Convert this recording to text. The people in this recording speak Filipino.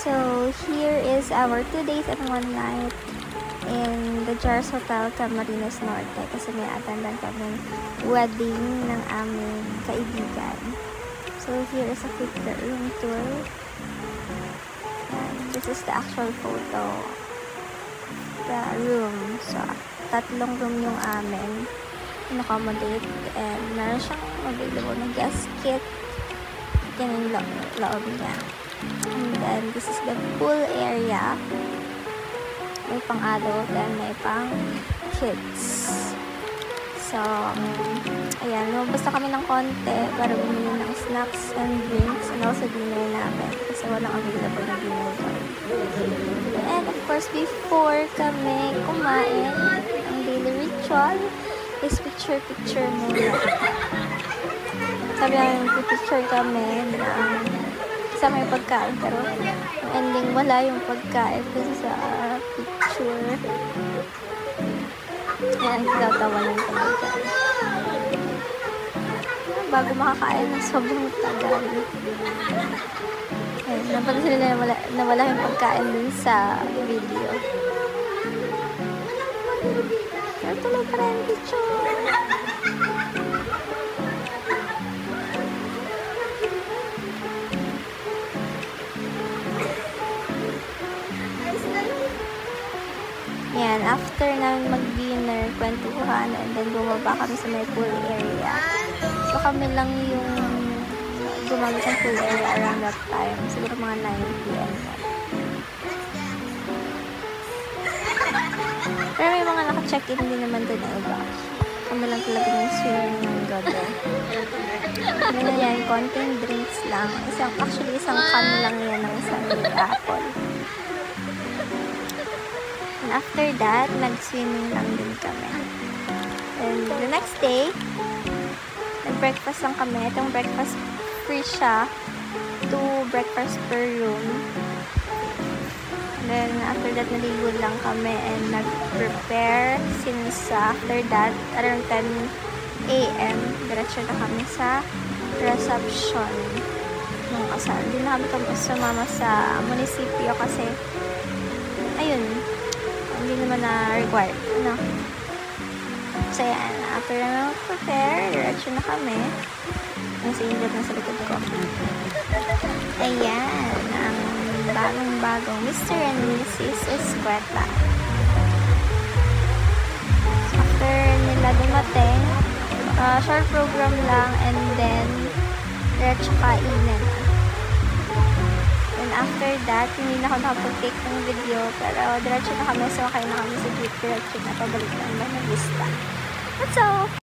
So, here is our 2 days and 1 night in the Jars Hotel, Camarines Norte. Kasi may attendan kami wedding ng aming kaibigan. So, here is a quick room tour. And this is the actual photo. The room. So, 3 room yung amin. In-accommodate. And meron siyang available na guest kit. Yan yung loob niya. And then, this is the pool area. May pang adult and may pang kids. So, ayan, lumabas na kami ng konti para bumili ng snacks and drinks and also dinner namin kasi walang available na dinner doon. And of course, before kami kumain, ang daily ritual is picture muna. Sabi namin, picture kami na kasama yung pagkain, pero ang ending wala yung pagkain dun sa picture. Ayan, nagtatawanan kami dyan. Bago makakain ng sobrang tagal. Ayan, napansin nila na wala yung pagkain dun sa video. Pero tuloy pa rin yung picture. Yan, after namin mag-dinner, kwentuhan, and then bumaba kami sa may pool area. So, kami lang yung gumamit ng pool area around that time. Siguro mga 9 p.m. Pero may mga naka-check-in din naman doon na iba. Kami lang talaga yung swimming ng gabi. Ano na yan, konting drinks lang. Actually, isang can lang yan ng isang apple. And after that, nag-swimming lang din kami. And the next day, nag-breakfast lang kami. Itong breakfast free siya. 2 breakfast per room. And then, after that, naligo lang kami and nag-prepare. Since after that, around 10 a.m., diretso na kami sa reception ng kasal. Hindi na kami sumama sa munisipyo kasi, ayun, hindi naman na-required. No? So, yan. After na mag-prepare, diretso na kami. Yung sa inlet na sa likod ko. Ayan. Ang bagong-bagong Mr. and Mrs. Escueta. After nila dumating, short program lang and then diretso kainan. And after that, hindi na ako nakapag-take ng video, pero diretso na kami, so kain na kami sa jeep, diretso na pabalik ng Buena Vista. That's all!